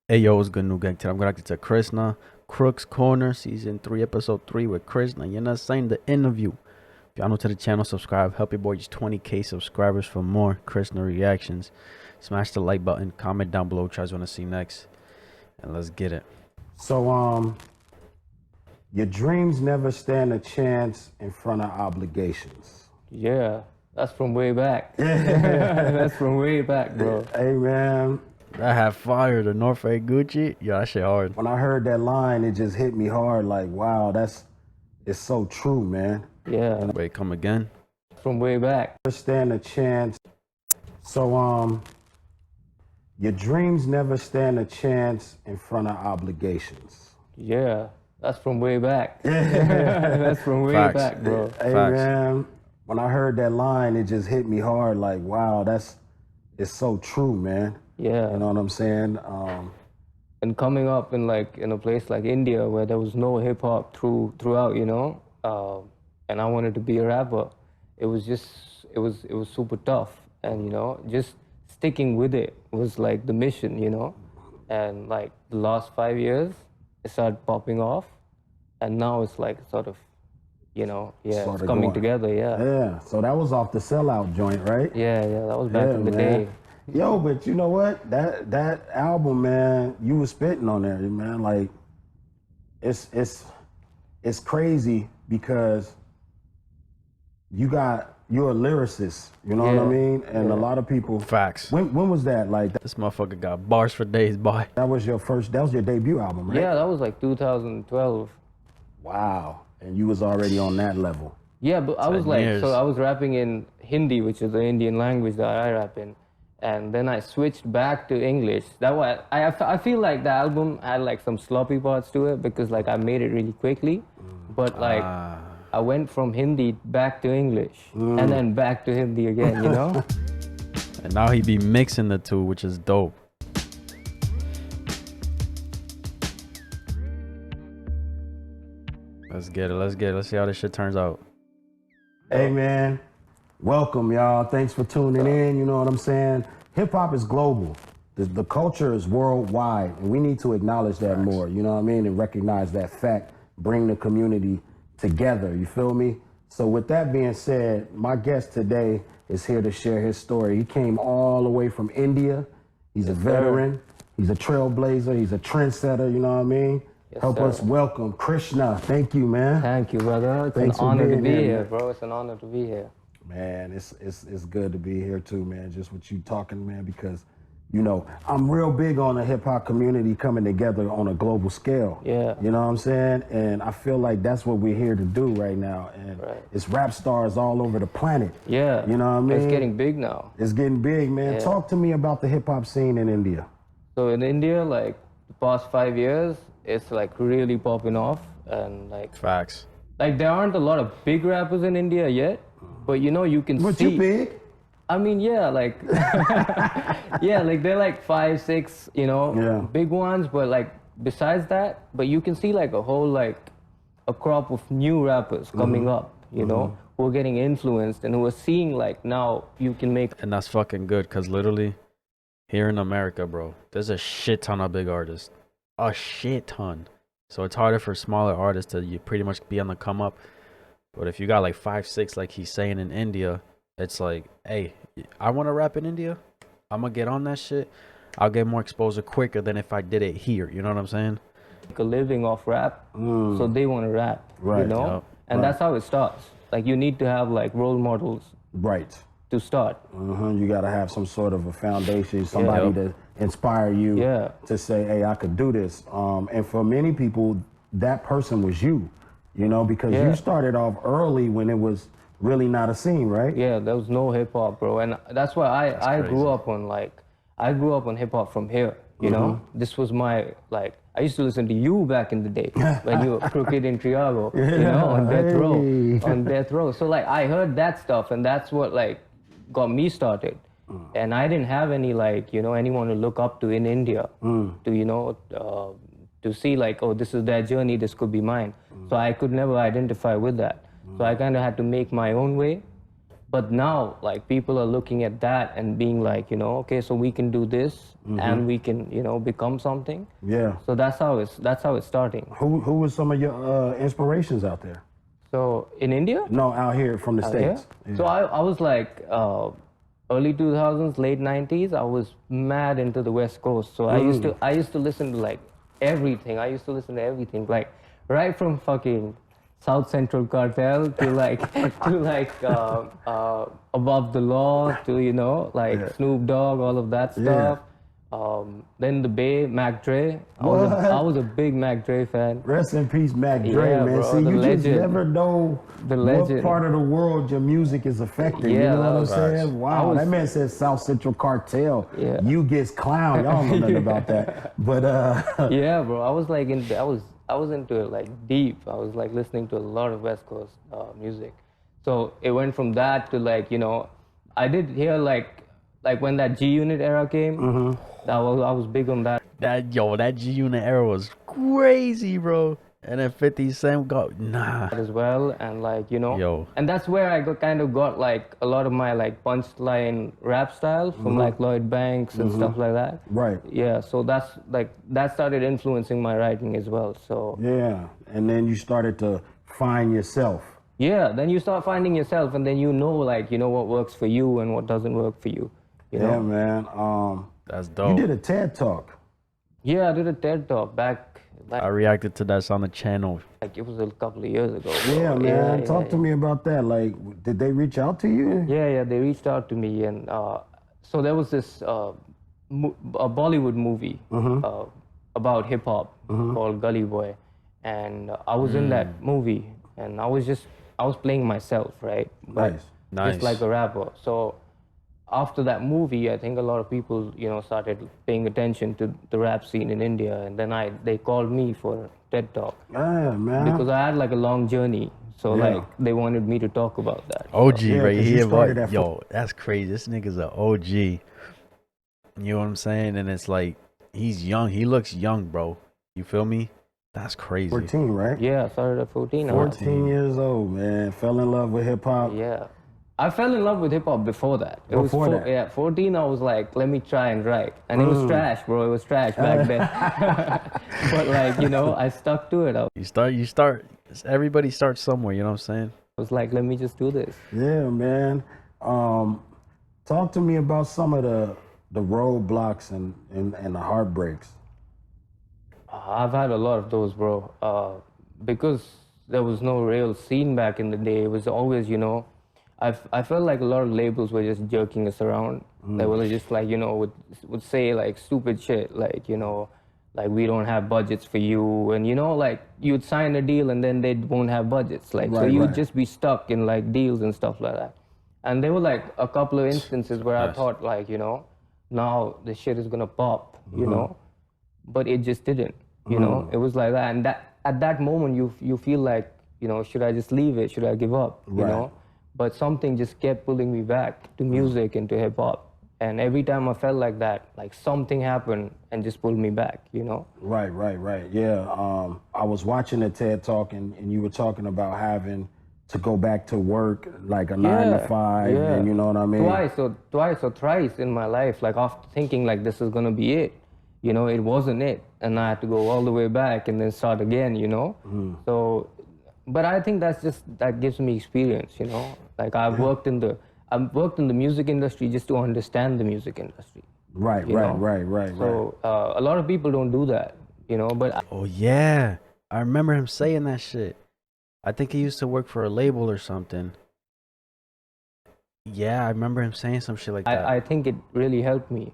Hey yo, what's good, NEUGANG? Today I'm gonna get to Krishna, Crooks Corner, Season 3, Episode 3 with Krishna. You know what I'm saying? The interview. If y'all new to the channel, subscribe. Help your boy reach 20K subscribers for more Krishna reactions. Smash the like button, comment down below what you guys want to see next. And let's get it. So, your dreams never stand a chance in front of obligations. Yeah, that's from way back. That's from way back, bro. Hey, man, I have fire, the North Face Gucci. Yeah, that shit hard. when I heard that line, it just hit me hard. Like, wow, it's so true, man. Yeah, Wait, come again? from way back. Never stand a chance. So, your dreams never stand a chance in front of obligations. Yeah, that's from way back. That's from way Facts. back, bro. Hey, Facts. man, when I heard that line, it just hit me hard. Like, wow, it's so true, man. Yeah, You know what I'm saying? and coming up in a place like India where there was no hip hop throughout, and I wanted to be a rapper. It was super tough, and just sticking with it was like the mission, and like the last 5 years, it started popping off, and now it's like sort of, it's Sorta coming going. together, yeah. Yeah, so that was off the sellout joint, right? Yeah, that was back Yeah, in the man. day. Yo, but you know what? That album, man, you was spitting on there, man. Like, it's crazy because you're a lyricist, you know what I Yeah, mean? And a lot of people. Facts. When was that? Like, This motherfucker got bars for days, boy. that was your debut album, right? Yeah, that was like 2012. Wow. And you was already on that level. Yeah, but I was 10 like, years. so I was rapping in Hindi, which is the Indian language that I rap in, and then I switched back to English. That was I feel like the album had like some sloppy parts to it because like I made it really quickly, but like I went from Hindi back to English and then back to Hindi again, you know? And now he be mixing the two, which is dope. Let's get it. Let's see how this shit turns out. Hey, man, welcome, y'all. Thanks for tuning in. You know what I'm saying? Hip hop is global. The culture is worldwide, and we need to acknowledge that more. You know what I mean? And recognize that fact. Bring the community together. You feel me? So, with that being said, my guest today is here to share his story. He came all the way from India. He's a veteran. He's a trailblazer. He's a trendsetter. You know what I mean? Help sir. us welcome Krishna. Thank you, man. Thank you, brother. It's Thanks an for honor to being be here, here, man. bro. It's an honor to be here. Man, it's good to be here too, man. Just with you talking, man, because I'm real big on the hip hop community coming together on a global scale. Yeah. You know what I'm saying? And I feel like that's what we're here to do right now. And Right. it's rap stars all over the planet. Yeah. You know what I mean? It's getting big now. It's getting big, man. Yeah. Talk to me about the hip hop scene in India. So in India, like the past 5 years, it's like really popping off, and like Facts. there aren't a lot of big rappers in India yet, but you can But see. you big? I mean, yeah, like yeah, like they're like 5, 6, Yeah. big ones, but like besides that, but you can see like a whole like a crop of new rappers coming up, who are getting influenced and who are seeing like now you can make. And that's fucking good, because literally, here in America, bro, there's a shit ton of big artists. A shit ton. So it's harder for smaller artists to you pretty much be on the come up. But if you got like 5, 6, like he's saying in India, it's like, hey, I want to rap in India. I'm going to get on that shit. I'll get more exposure quicker than if I did it here. You know what I'm saying? A living off rap, so they want to rap, Right, yup, and that's how it starts. Like you need to have like role models Right. to start. You got to have some sort of a foundation, somebody to inspire you Yeah. to say, hey, I could do this. And for many people, that person was you, because Yeah. you started off early when it was really not a scene, right? Yeah, there was no hip hop, bro, and that's why I grew up on hip hop from here. You know, this was my I used to listen to you back in the day when you were crooked in Triago, on death Hey. row, on death row. So like I heard that stuff, and that's what like got me started. And I didn't have any anyone to look up to in India to see like, oh, this is their journey, this could be mine. So I could never identify with that. So I kind of had to make my own way. But now, like, people are looking at that and being like, you know, okay, so we can do this and we can, you know, become something. Yeah. So that's how it's starting. Who was some of your inspirations out there? So in India, No, out here from the yeah. States. So I was like early 2000s, late 90s. I was mad into the West Coast. So I used to listen to like everything. I used to listen to everything, like right from fucking South Central Cartel to like Above the Law to, you know, like Snoop Dogg, all of that stuff. Then the Bay, Mac Dre. I was a big Mac Dre fan. Rest in peace, Mac Dre, Yeah, man. bro, See, the you just legend. never know The what legend. part of the world your music is affecting. Yeah, you know that what I'm was- saying? Wow, that man said South Central Cartel. Yeah. You gets clown. Y'all don't know nothing about that. But Yeah, bro. I was like I was into it like deep. I was like listening to a lot of West Coast music. So it went from that to like, you know, I did hear like when that G Unit era came. I was big on that. That G Unit era was crazy, bro. And then 50 Cent got As well, and like, you know, Yo. and that's where I kind of got like a lot of my like punchline rap style from like Lloyd Banks and stuff like that. right. Yeah, so that's like that started influencing my writing as well. So Yeah. And then you started to find yourself. yeah, then you start finding yourself, and then you know, like, you know what works for you and what doesn't work for you. You Yeah, know? man. That's You dope. did a TED Talk. Yeah, I did a TED talk back I reacted to that on the channel. like it was a couple of years ago. Bro. Yeah, man. Talk to me about that. Like, did they reach out to you? Yeah, they reached out to me, and so there was this a Bollywood movie about hip hop called Gully Boy, and I was in that movie, and I was playing myself, right? But Nice. just like a rapper. So after that movie, I think a lot of people, you know, started paying attention to the rap scene in India, and then they called me for a TED Talk Yeah, man. because I had like a long journey. So like they wanted me to talk about that. OG Yeah, right 'cause you here, started boy. at Yo, that's crazy. This nigga's a OG. You know what I'm saying? And it's like he's young. He looks young, bro. You feel me? That's crazy. 14, right? Yeah, I started at 14. 14 years old, man. Fell in love with hip hop. Yeah. I fell in love with hip hop before that. It was Before that? Yeah, 14 I was like, let me try and write. And it was trash, bro. It was trash back then. But like, you know, I stuck to it. I You start. Everybody starts somewhere. You know what I'm saying? was like, let me just do this. Yeah, man. Talk to me about some of the roadblocks and the heartbreaks. I've had a lot of those, bro. Because there was no real scene back in the day. It was always, you know, I felt like a lot of labels were just jerking us around. They were just like, you know, would say like stupid shit, like, you know, like we don't have budgets for you, and you know, like you'd sign a deal and then they won't have budgets, like so Right, you'd right. just be stuck in like deals and stuff like that. And there were like a couple of instances where I thought like, you know, now this shit is gonna pop, you know, but it just didn't. You know, it was like that, and that at that moment you feel like, you know, should I just leave it? Should I give up? You Right. know, but something just kept pulling me back to music and to hip hop. And every time I felt like that, like something happened and just pulled me back, you know? Right. Yeah. I was watching the TED Talk and you were talking about having to go back to work like a 9 to 5, and you know what I mean? Twice or thrice in my life, like after thinking like this is gonna be it, you know, it wasn't it. And I had to go all the way back and then start again, you know? So, but I think that gives me experience, you know? Like I've worked in the music industry just to understand the music industry. Right. So a lot of people don't do that, you know, but Oh yeah, I remember him saying that shit. I think he used to work for a label or something. Yeah, I remember him saying some shit like that. I think it really helped me.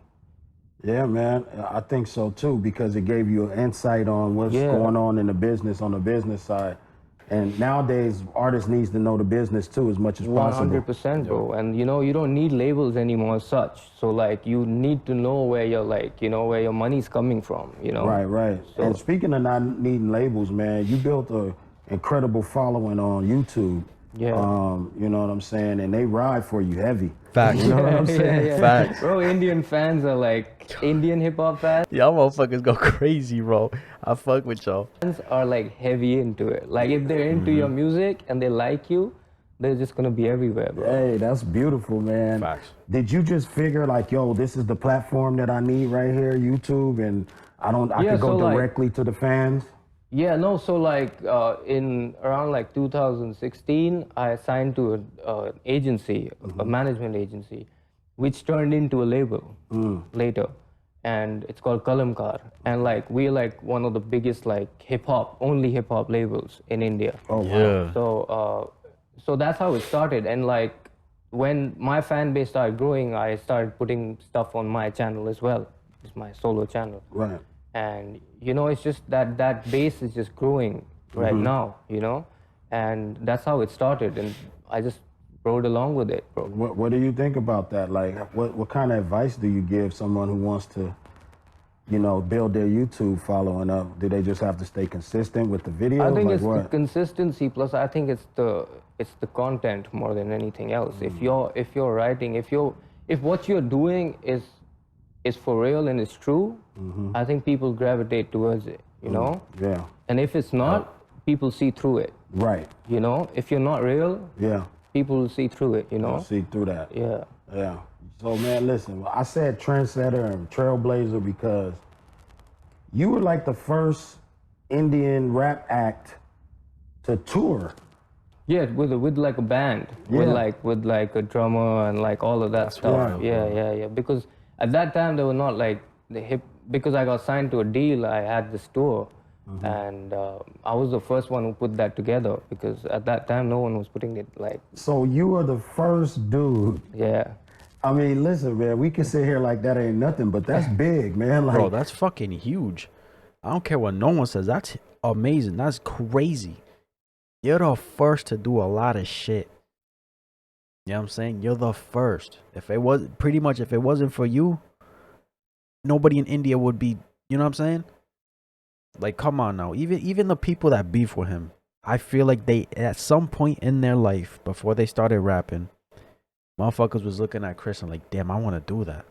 Yeah, man. I think so too, because it gave you an insight on what's going on in the business, on the business side. And nowadays, artists needs to know the business too as much as possible. 100%, bro. And you know, you don't need labels anymore as such. So like, you need to know where you're like, you know, where your money's coming from, you know? Right. So- And speaking of not needing labels, man, you built a incredible following on YouTube. Yeah. You know what I'm saying? And they ride for you heavy. Facts. You know what I'm saying? Facts. Bro, Indian fans are like, Indian hip hop fans Y'all motherfuckers go crazy, bro. I fuck with y'all. are like heavy into it. Like if they're into your music and they like you, they're just gonna be everywhere, bro. Hey, that's beautiful, man. Facts. Did you just figure like, yo, this is the platform that I need right here, YouTube, and I Yeah, could go so, like- directly to the fans? Yeah, no, so like in around like 2016, I signed to an agency, a management agency, which turned into a label later. And it's called Kalamkar. And like we're like one of the biggest like only hip hop labels in India. Oh, wow. Yeah. So that's how it started. And like when my fan base started growing, I started putting stuff on my channel as well. It's my solo channel. Right. And you know, it's just that base is just growing right now, you know, and that's how it started, and I just rode along with it, bro. What do you think about that? Like, what kind of advice do you give someone who wants to, you know, build their YouTube following up? Do they just have to stay consistent with the videos? I think like it's what? the consistency, plus I think it's the content more than anything else. If you're writing, if what you're doing is for real and it's true, I think people gravitate towards it, you know? Yeah. And if it's not, people see through it, Right. you know? If you're not real, Yeah. people will see through it, you know? I'll see through that. Yeah. Yeah. So, man, listen, I said trendsetter and trailblazer because you were like the first Indian rap act to tour. Yeah, with like a band, Yeah. with like a drummer and like all of that stuff. wild, Yeah. Because at that time they were not like because I got signed to a deal. I had this tour, and I was the first one who put that together because at that time no one was putting it like. So you were the first dude. Yeah. I mean, listen, man, we can sit here like that ain't nothing, but that's big, man. Like, Bro, that's fucking huge. I don't care what no one says. That's amazing. That's crazy. You're the first to do a lot of shit. You know what I'm saying? You're the first. If it wasn't for you, nobody in India would be, you know what I'm saying? Like, come on now. Even the people that beef with him, I feel like they, at some point in their life, before they started rapping, motherfuckers was looking at Chris and like, damn, I want to do that.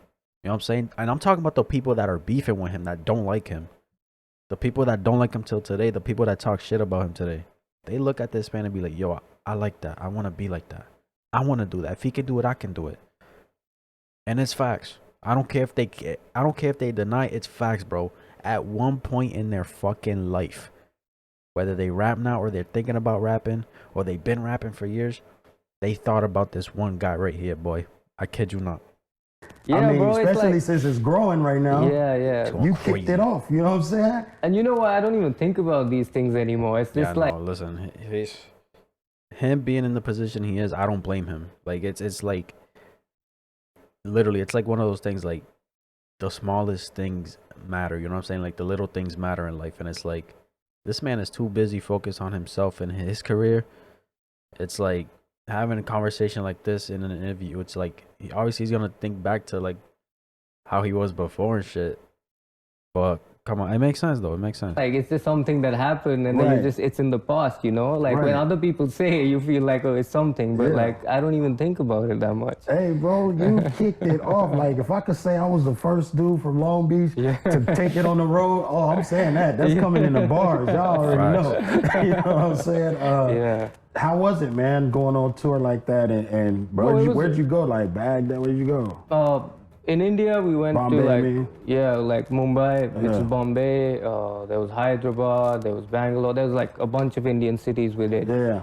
You know what I'm saying? And I'm talking about the people that are beefing with him, that don't like him. The people that don't like him till today, the people that talk shit about him today. They look at this man and be like, yo, I like that. I want to be like that. I want to do that. If he can do it, I can do it. And it's facts. I don't care if they deny it, it's facts, bro. At one point in their fucking life, whether they rap now or they're thinking about rapping or they've been rapping for years, they thought about this one guy right here, boy. I kid you not. Yeah, I mean, bro, it's especially like, since it's growing right now. yeah. You Crazy. kicked it off, you know what I'm saying? And you know what? I don't even think about these things anymore. It's just like. No, listen, him being in the position he is, I don't blame him. Like, it's like, literally, it's like one of those things, like, the smallest things matter, you know what I'm saying? Like, the little things matter in life, and it's like, this man is too busy focused on himself and his career. It's like, having a conversation like this in an interview, it's like, obviously he's gonna think back to, like, how he was before and shit. But, come on, it makes sense, though. It makes sense. Like, it's just something that happened and then Right. it's in the past, you know? Like, Right. when other people say it, you feel like, oh, it's something. But, Yeah. like, I don't even think about it that much. Hey, bro, you kicked it off. Like, if I could say I was the first dude from Long Beach to take it on the road, oh, I'm saying that. That's coming in the bars. Y'all already know. You know what I'm saying? Yeah. How was it, man, going on tour like that? And Bro, where'd you go? Like, Baghdad? Where'd you go? In India, we went Bombay, to I like, mean? like Mumbai, which Yeah. is Bombay. There was Hyderabad, there was Bangalore. There was like a bunch of Indian cities with it. Yeah.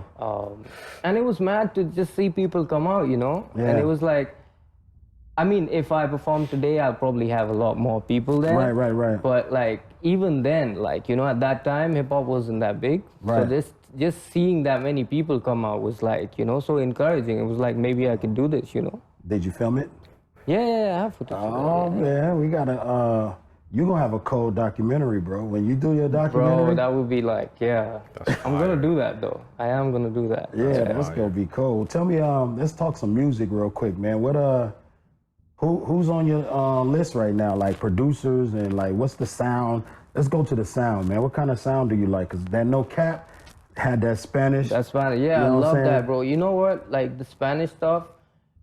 And it was mad to just see people come out, you know? And Yeah. it was like, I mean, if I perform today, I'll probably have a lot more people there. Right. But like, even then, like, you know, at that time, hip hop wasn't that big. Right. So just seeing that many people come out was like, you know, so encouraging. It was like, maybe I could do this, you know? Did you film it? Yeah, I have footage of that, Oh, yeah. man, we gotta, you gonna have a cold documentary, bro. When you do your documentary. Bro, that would be like, yeah. I'm gonna do that though. I am gonna do that. Yeah, that's gonna be cool. Tell me, let's talk some music real quick, man. What who's on your list right now? Like producers and like what's the sound? Let's go to the sound, man. What kind of sound do you like? Cause that No Cap had that Spanish. That's Spanish. Yeah, You know I what I'm love saying? that, bro. You know what? Like the Spanish stuff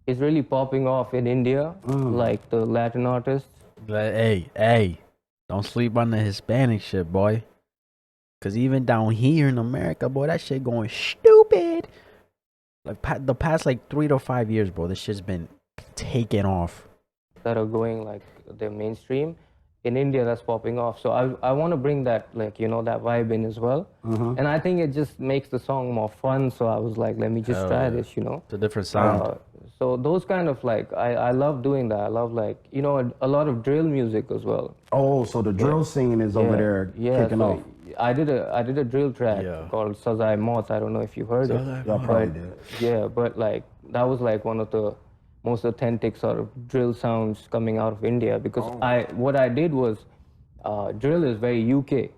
is really popping off in India. Like the Latin artists. But hey, don't sleep on the Hispanic shit, boy. Cause even down here in America, boy, that shit going stupid. like the past like 3 to 5 years, bro. This shit's been taking off. that are going like the mainstream. In India, that's popping off. So I want to bring that, like, you know, that vibe in as well. And I think it just makes the song more fun. So I was like, let me just Hell try yeah. this, you know. It's a different sound. So those kind of like, I love doing that. I love, like, you know, a lot of drill music as well. Oh, so the drill scene is over there kicking so off. I did a drill track called Sazai Moth. I don't know if you heard it. Y'all probably did. Yeah, but like that was like one of the most authentic sort of drill sounds coming out of India, because what I did was drill is very UK.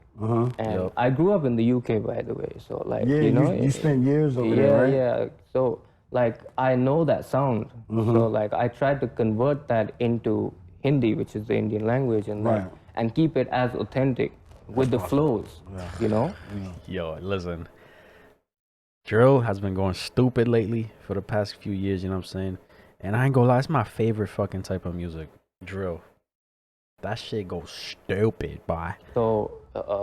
And I grew up in the UK, by the way. So like, Yeah, you know, you spent years over there, right? yeah. So like I know that sound. So like I tried to convert that into Hindi, which is the Indian language, and like, and keep it as authentic with the flows, you know? Yo, listen. Drill has been going stupid lately for the past few years, you know what I'm saying? And I ain't gonna lie, it's my favorite fucking type of music. Drill. That shit goes stupid, boy. So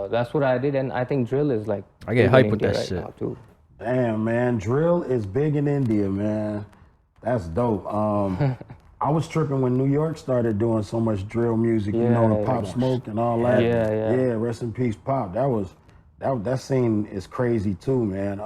that's what I did, and I think drill is like I get big hype in with India that right shit. now too. Damn, man, drill is big in India, man. That's dope. I was tripping when New York started doing so much drill music, you know, and Pop Smoke and all that. Yeah. Rest in peace, Pop. That scene is crazy too, man.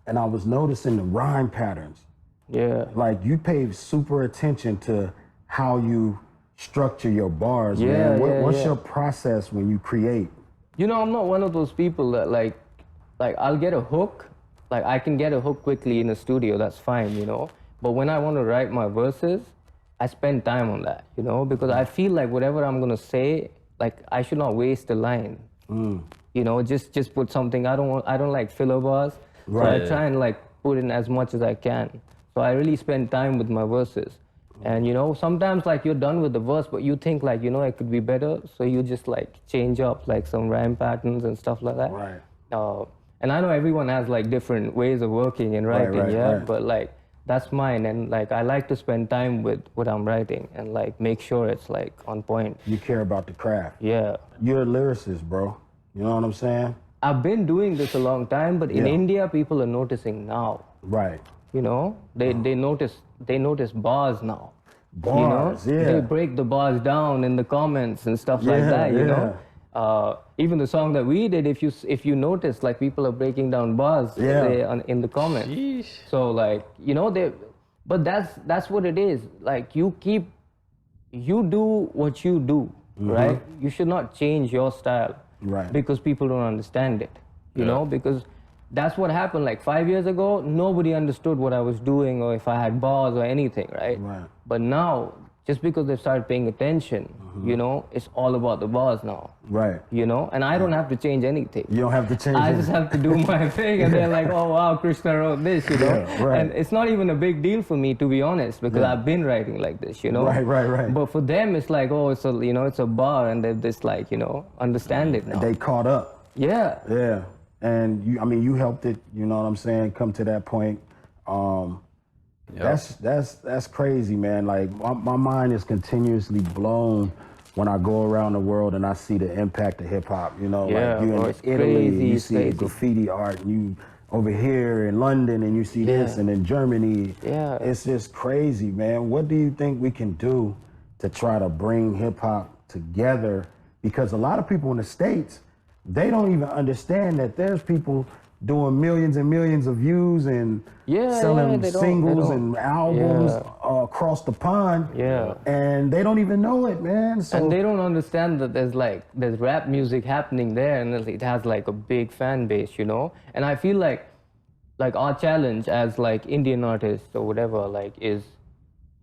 And I was noticing the rhyme patterns. Yeah. Like you pay super attention to how you structure your bars, man. What's your process when you create? You know, I'm not one of those people that like I'll get a hook, like I can get a hook quickly in the studio, that's fine, you know. But when I want to write my verses, I spend time on that, you know, because I feel like whatever I'm gonna say, like I should not waste a line. You know, just put something. I don't like filler bars. So I try and like put in as much as I can. So I really spend time with my verses. And you know, sometimes like you're done with the verse, but you think like, you know, it could be better. So you just like change up like some rhyme patterns and stuff like that. Right. And I know everyone has like different ways of working and writing, but like that's mine. And like I like to spend time with what I'm writing and like make sure it's like on point. You care about the craft. Yeah. You're a lyricist, bro. You know what I'm saying? I've been doing this a long time, but in India, people are noticing now. Right. You know, they notice bars now. Bars, you know? They break the bars down in the comments and stuff like that. You know, even the song that we did, if you notice, like people are breaking down bars in the comments. Sheesh. So like, you know, but that's what it is. Like you do what you do, right? You should not change your style, right? Because people don't understand it. You know, because that's what happened. Like 5 years ago, nobody understood what I was doing or if I had bars or anything, right? Right. But now, just because they've started paying attention, you know, it's all about the bars now. Right. You know, and I don't have to change anything. You don't have to change I it. just have to do my thing, and they're like, oh wow, Krishna wrote this, you know? Right. And it's not even a big deal for me, to be honest, because I've been writing like this, you know? Right. But for them, it's like, oh, it's a, you know, it's a bar, and they're just like, you know, understand it now. They caught up. Yeah. Yeah. And you helped it, you know what I'm saying, come to that point. That's crazy, man. Like my mind is continuously blown when I go around the world and I see the impact of hip hop. You know, like you in Italy, and you see graffiti art, and you over here in London, and you see this, and in Germany. Yeah. It's just crazy, man. What do you think we can do to try to bring hip hop together? Because a lot of people in the States, they don't even understand that there's people doing millions and millions of views and selling singles and albums across the pond. Yeah. And they don't even know it, man. So, and they don't understand that there's rap music happening there, and it has like a big fan base, you know? And I feel like our challenge as like Indian artists or whatever, like, is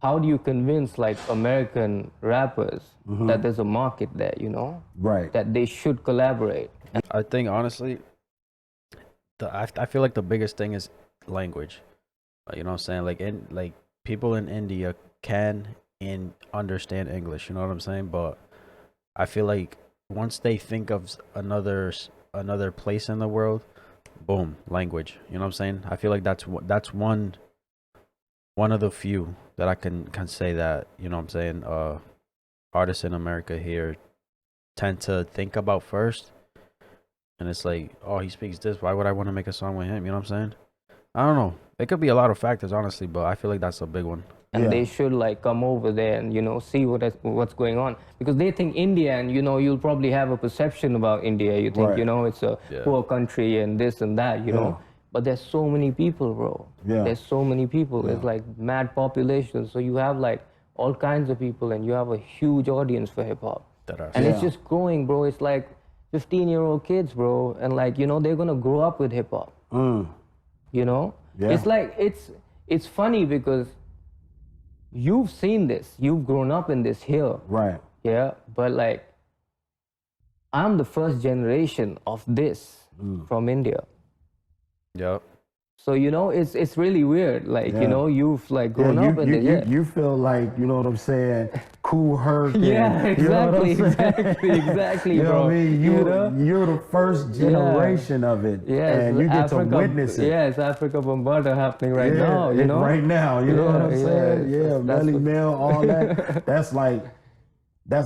how do you convince like American rappers that there's a market there, you know? Right. That they should collaborate. I think honestly, I feel like the biggest thing is language. You know what I'm saying? Like people in India can and understand English. You know what I'm saying? But I feel like once they think of another place in the world, boom, language. You know what I'm saying? I feel like that's one of the few that I can say that, you know what I'm saying, artists in America here tend to think about first. And it's like, oh, he speaks this. Why would I want to make a song with him? You know what I'm saying? I don't know. It could be a lot of factors, honestly, but I feel like that's a big one. And Yeah. they should like come over there and see what's going on, because they think India, and you'll probably have a perception about India. You think Right. it's a Yeah. poor country and this and that, Yeah. but there's so many people, bro. Yeah. There's so many people. Yeah. It's like mad population, so you have like all kinds of people, and you have a huge audience for hip hop, and it's Yeah. just growing, bro. It's like 15-year-old kids, bro, and like they're gonna grow up with hip hop. Yeah. It's like it's funny because you've seen this, you've grown up in this here, Right. yeah, but like I'm the first generation of this from India, Yep. so it's really weird, like Yeah. you've like grown up in this. Yeah. You feel like, you know what I'm saying, Cool Herc. Yeah, and, you know what I'm exactly, saying? exactly, You know bro. what I mean? You're the first generation of it. Yeah, And you get to witness it. Yeah, it's Africa Bombada happening right Yeah, now, Right now, you know what I'm Yeah, saying? yeah, Yeah, that's Melly what- Mel, all that. That's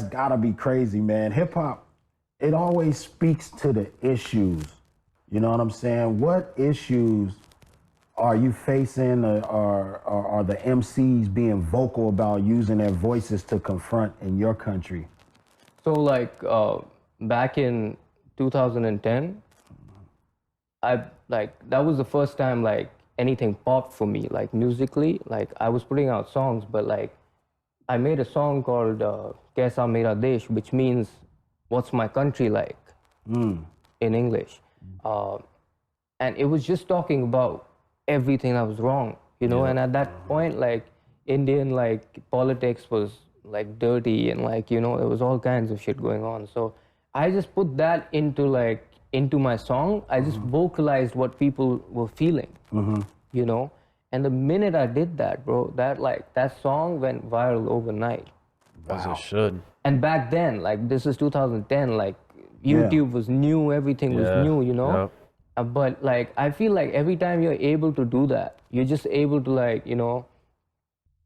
gotta be crazy, man. Hip hop, it always speaks to the issues. You know what I'm saying? What issues are you facing, or are the MCs being vocal about using their voices to confront in your country? So like back in 2010, that was the first time like anything popped for me, like musically. Like I was putting out songs, but like I made a song called Kaisa Mera Desh, which means what's my country like in English. And it was just talking about everything that was wrong, and at that point, like Indian like politics was like dirty, and like there was all kinds of shit going on. So I just put that into my song. I just vocalized what people were feeling, and the minute I did that, bro, that song went viral overnight. As it should. And back then, like this is 2010, like YouTube was new, everything was new, Yep. But like I feel like every time you're able to do that, you're just able to like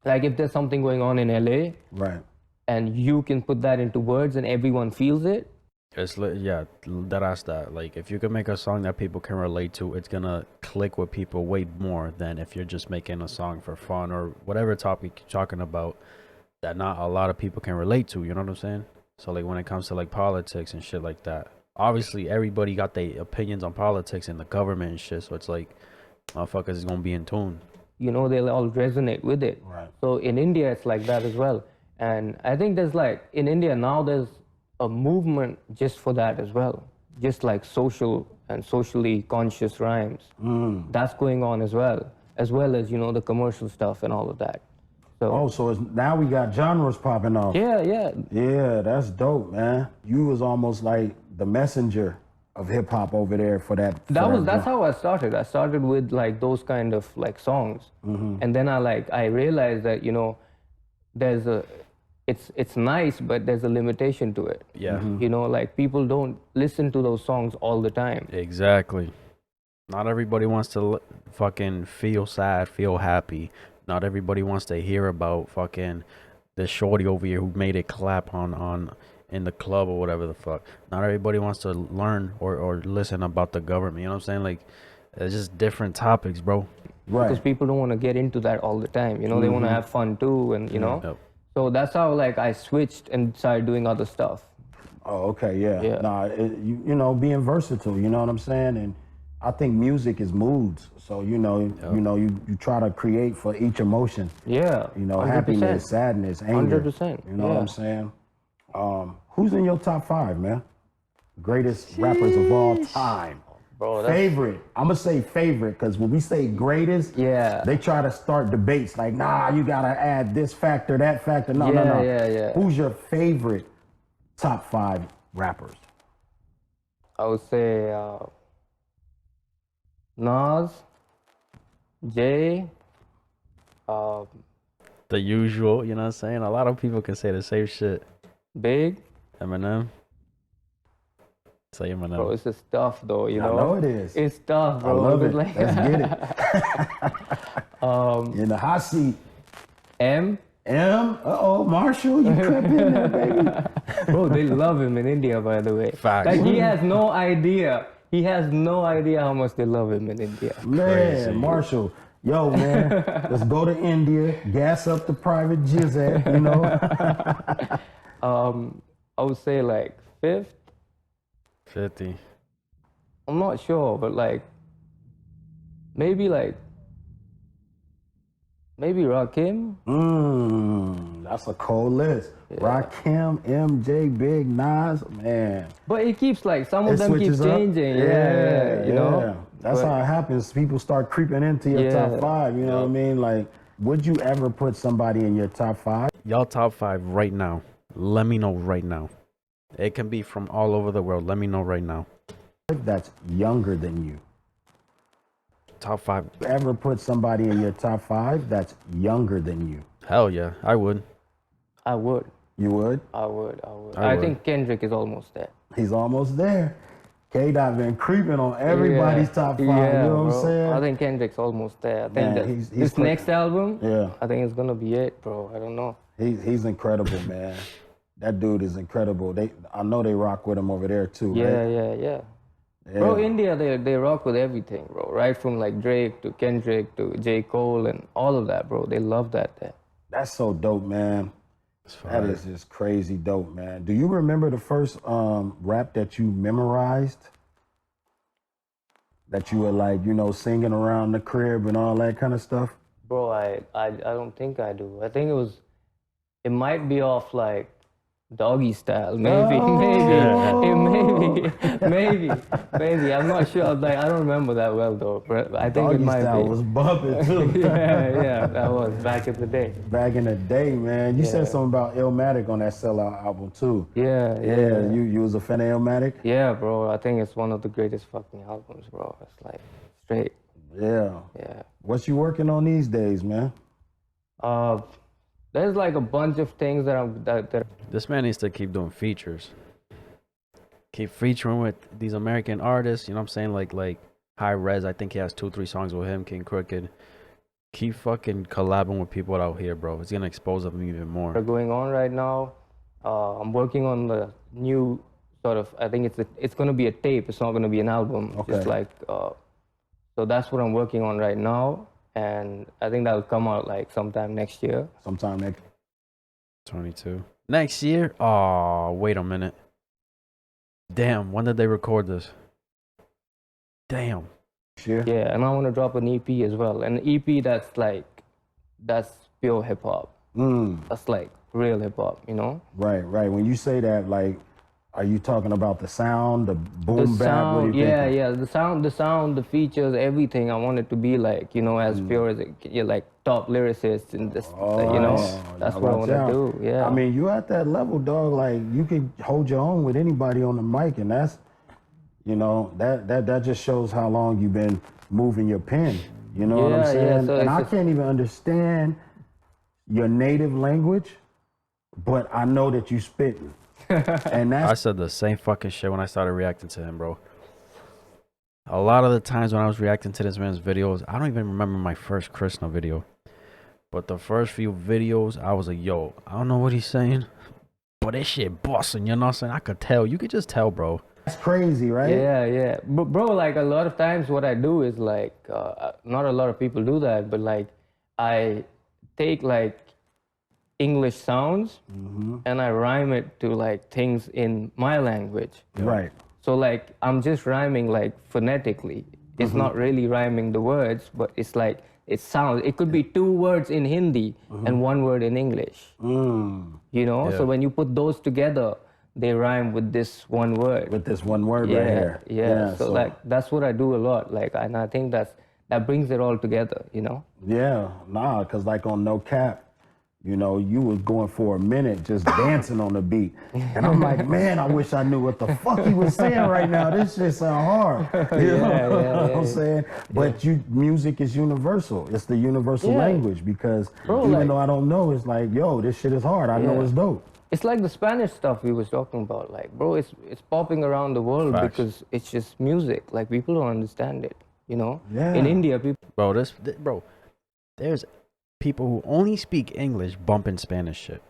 like if there's something going on in LA, Right. and you can put that into words and everyone feels it. That's that. Like, if you can make a song that people can relate to, it's gonna click with people way more than if you're just making a song for fun or whatever topic you're talking about that not a lot of people can relate to. You know what I'm saying? So like when it comes to like politics and shit like that, obviously everybody got their opinions on politics and the government and shit. So it's like, motherfuckers is gonna be in tune. They'll all resonate with it. Right. So in India, it's like that as well. And I think there's like, in India now, there's a movement just for that as well. Just like social and socially conscious rhymes. That's going on as well as, the commercial stuff and all of that. So, So now we got genres popping off. yeah, yeah. Yeah, that's dope, man. You was almost like the messenger of hip hop over there for that. That's how I started. I started with like those kind of like songs, and then I realized that there's it's nice, but there's a limitation to it. Yeah. Like people don't listen to those songs all the time. Exactly. Not everybody wants to fucking feel sad, feel happy. Not everybody wants to hear about fucking the shorty over here who made it clap on in the club or whatever the fuck. Not everybody wants to learn or listen about the government. You know what I'm saying? Like, it's just different topics, bro. Right. Because people don't want to get into that all the time. They want to have fun too, and Yep. So that's how like I switched and started doing other stuff. Oh, okay, yeah. Yeah. Nah, being versatile, you know what I'm saying? And I think music is moods. So, you try to create for each emotion. Yeah. 100%. Happiness, sadness, anger. 100%. You know what I'm saying? Who's in your top 5, man? Greatest rappers of all time. Bro, that's, Favorite. I'm gonna say favorite because when we say greatest, Yeah. they try to start debates like, nah, you gotta add this factor, that factor. No, no, no. Yeah. Who's your favorite top 5 rappers? I would say Nas, Jay, The usual, you know what I'm saying? A lot of people can say the same shit. Big. Eminem. Say Eminem. Bro, it's just tough though, I know it is. It's tough, I bro. love it. It's like- Let's get it. In the hot seat. M. Marshall, you crept in there, baby. Bro, they love him in India, by the way. Facts. Like he has no idea. He has no idea how much they love him in India. Man, Crazy. Marshall, yo, man, let's go to India, gas up the private jizz, you know? I would say like 5th. 50. I'm not sure, but maybe Rakim. That's a cold list. Rakim, MJ, Big Nas, man. But it keeps some of It them keep switches up. changing. Yeah, you know. That's But- how it happens. People start creeping into your top Yeah. 5, you know what I mean? Like, would you ever put somebody in your top 5? Y'all top 5 right now. Let me know right now. It can be from all over the world. Let me know right now. That's younger than you. Top 5. Ever put somebody in your top 5 that's younger than you? Hell yeah, I would. I would. You would? I would. I I would. think Kendrick is almost there. He's almost there. K-Dot been creeping on everybody's Yeah. top 5, Yeah, you know what I'm bro. saying? I think Kendrick's almost there. I think Man, that he's this quick. next album, Yeah. I think it's gonna be it, bro. I don't know. He's incredible, man. That dude is incredible. I know they rock with him over there too, Yeah, right? yeah. Yeah. Bro, India, they rock with everything, bro. Right from Drake to Kendrick to J. Cole and all of that, bro. They love that there. That's so dope, man. It's That fire. is just crazy dope, man. Do you remember the first rap that you memorized? That you were singing around the crib and all that kind of stuff? Bro, I don't think I do. I think it might be off Doggy Style, maybe, maybe. I'm not sure. I don't remember that well though. But I think it Doggy might Style be. was bumping too. yeah, that was back in the day. Back in the day, man. You said something about Illmatic on that Sellout album too. Yeah. You was a fan of Illmatic? Yeah, bro. I think it's one of the greatest fucking albums, bro. It's straight. Yeah. Yeah. What you working on these days, man? There's a bunch of things that This man needs to keep doing features. Keep featuring with these American artists. You know what I'm saying? Like High Res. I think he has 2-3 songs with him. King Crooked. Keep fucking collabing with people out here, bro. It's gonna expose them even more. are going on right now. I'm working on the new sort of. I think it's gonna be a tape. It's not gonna be an album. Okay. Just so that's what I'm working on right now, and I think that'll come out sometime next year. Sometime next 22. Next year? Oh, wait a minute. Damn, when did they record this? Damn. year. Yeah, and I want to drop an EP as well. An EP that's pure hip hop. That's real hip hop, you know? Right. When you say that, are you talking about the sound, the boom The bap? sound, What are you thinking? the sound, the features, everything. I want it to be as pure as top lyricists and just, that's what I want to do. Yeah. I mean, you at that level, dog. You can hold your own with anybody on the mic, and that's, that just shows how long you've been moving your pen. You know what I'm Yeah, saying? so and it's I just- can't even understand your native language, but I know that you spitting. And I that's said the same fucking shit when I started reacting to him, bro. A lot of the times when I was reacting to this man's videos, I don't even remember my first Krishna video. But the first few videos, I was like, yo, I don't know what he's saying. But this shit busting, you know what I'm saying? I could tell. You could just tell, bro. crazy, right? Yeah. But bro, a lot of times what I do is not a lot of people do that, but I take English sounds and I rhyme it to things in my language. Right. So I'm just rhyming phonetically. It's not really rhyming the words, but it's it sounds. It could be 2 words in Hindi and 1 word in English. You know. Yeah. So when you put those together, they rhyme with this 1 word. With this one word right here. Yeah. So that's what I do a lot. And I think that brings it all together. You know. Yeah, because on No Cap, you was going for a minute just dancing on the beat. And I'm like, man, I wish I knew what the fuck he was saying right now. This shit sound hard. You know what I'm saying? But music is universal. It's the universal language because Bro, even though I don't know, it's yo, this shit is hard. I know it's dope. It's the Spanish stuff we was talking about. Bro, it's popping around the world Facts. because it's just music. People don't understand it. You know. Yeah. In India, people. Bro, there's people who only speak English bumping Spanish shit.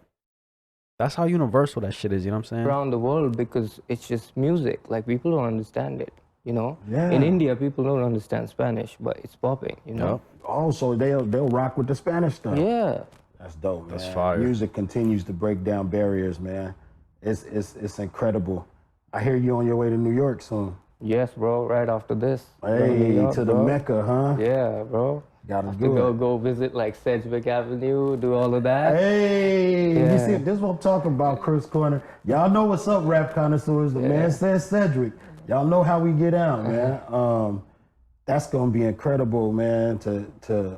That's how universal that shit is, you know what I'm saying? Around the world because it's just music. People don't understand it, you know. Yeah. In India, people don't understand Spanish, but it's popping, you know. Yep. Oh, so they'll rock with the Spanish stuff. Yeah. That's dope, man. That's fire. Music continues to break down barriers, man. It's incredible. I hear you on your way to New York soon. Yes, bro. Right after this. Going to New Hey, York, to the bro. Mecca, huh? Yeah, bro. Gotta To do it. go visit like Sedgwick Avenue, do all of that. Hey, you Yeah. see, this is what I'm talking about, Crooks Corner. Y'all know what's up, rap connoisseurs. The man says Cedric. Y'all know how we get out, man. That's gonna be incredible, man. To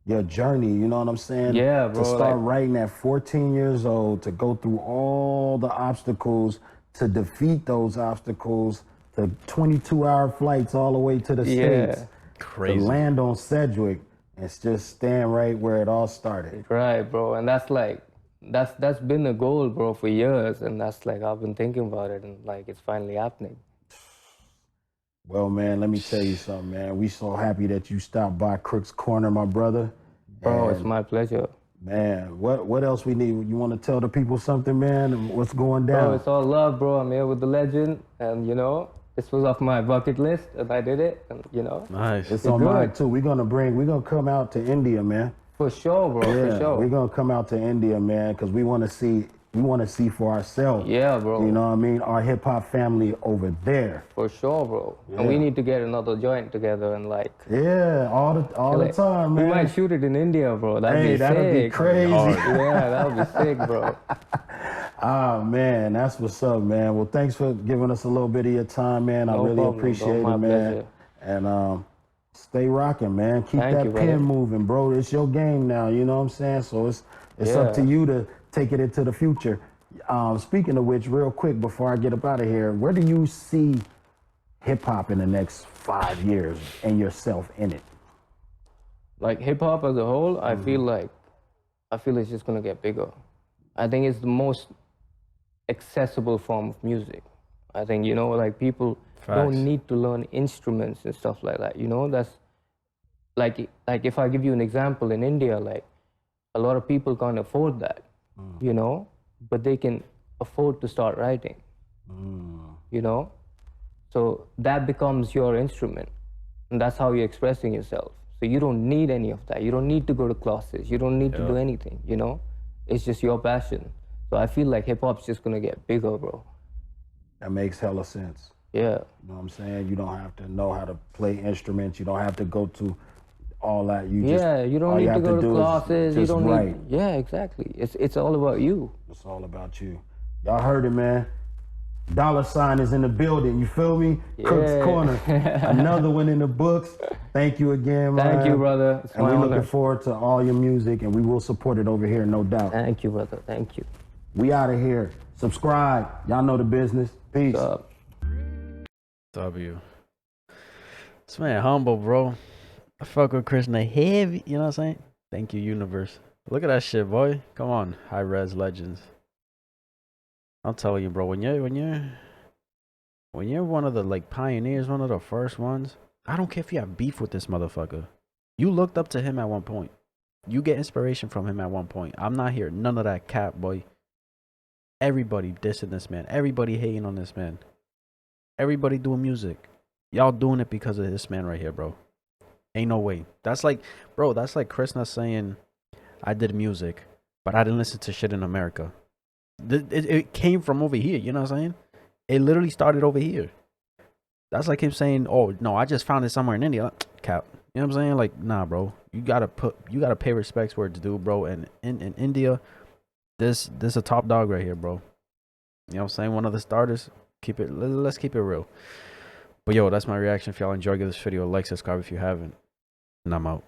your journey, you know what I'm saying? Yeah, bro, To start like- writing at 14 years old, to go through all the obstacles, to defeat those obstacles, to 22-hour flights all the way to the Yeah. States, Crazy. to land on Sedgwick, and just stand right where it all started. Right, bro. And that's like, that's been a goal, bro, for years. And that's like, I've been thinking about it and like, it's finally happening. Well, man, let me tell you something, man. We so happy that you stopped by Crooks Corner, my brother. Bro, it's And, my pleasure. man, what else we need? You want to tell the people something, man? What's going down? Bro, it's all love, bro. I'm here with the legend. And, you know, this was off my bucket list and I did it. And, you know, Nice. It's You're on good. mine too. We're gonna come out to India, man. for sure, bro, Yeah, for sure. we're gonna come out to India, man, because we want to see for ourselves. Yeah, bro. You know what I mean? Our hip hop family over there. For sure, bro. And we Yeah. need to get another joint together and like, Yeah, all the like, time, we man. might shoot it in India, bro. That'd Hey, be that'd be sick. crazy. Yeah, that would be sick, bro. Ah, man, that's what's up, man. Well, thanks for giving us a little bit of your time, man. I No really problem, bro. appreciate My it, man. pleasure. And stay rocking, man. Keep Thank that you, pen brother. moving, bro. It's your game now, you know what I'm saying? So it's Yeah. up to you to take it into the future. Speaking of which, real quick before I get up out of here, where do you see hip hop in the next 5 years and yourself in it? Like hip hop as a whole, I Mm-hmm. feel it's just gonna get bigger. I think it's the most accessible form of music. I think, you know, like people Facts. don't need to learn instruments and stuff like that. You know, that's like if I give you an example in India, like a lot of people can't afford that, you know, but they can afford to start writing, you know. So that becomes your instrument, and that's how you're expressing yourself. So you don't need any of that. You don't need to go to classes. You don't need to do anything, you know. It's just your passion. So I feel like hip hop's just gonna get bigger, bro. That makes hella sense. Yeah. You know what I'm saying? You don't have to know how to play instruments. You don't have to go to all that. You just, Yeah, you don't all need to have go to do is classes. You just don't write. need. Yeah, exactly. It's all about you. It's all about you. Y'all heard it, man. $sign is in the building. You feel me? Crooks Yeah. Corner. Another one in the books. Thank you again, man. Thank you, brother. It's And my we're honor. looking forward to all your music, and we will support it over here, no doubt. Thank you, brother. Thank you. We out of here. Subscribe. Y'all know the business. Peace. What's up? W. This man humble, bro. I fuck with Krishna heavy. You know what I'm saying? Thank you, universe. Look at that shit, boy. Come on, high res legends. I'll tell you, bro. When you're one of the like pioneers, one of the first ones. I don't care if you have beef with this motherfucker. You looked up to him at one point. You get inspiration from him at one point. I'm not here. None of that cap, boy. Everybody dissing this man. Everybody hating on this man. Everybody doing music. Y'all doing it because of this man right here, bro. Ain't no way. That's like, bro, that's like Krishna saying, I did music, but I didn't listen to shit in America. It came from over here, you know what I'm saying? It literally started over here. That's like him saying, oh, no, I just found it somewhere in India. Cap. You know what I'm saying? Like, nah, bro. You gotta pay respects where it's due, bro. And in India, this a top dog right here, bro. You know what I'm saying? One of the starters. Let's keep it real. But yo, that's my reaction. If y'all enjoyed this video, like, subscribe if you haven't. And I'm out.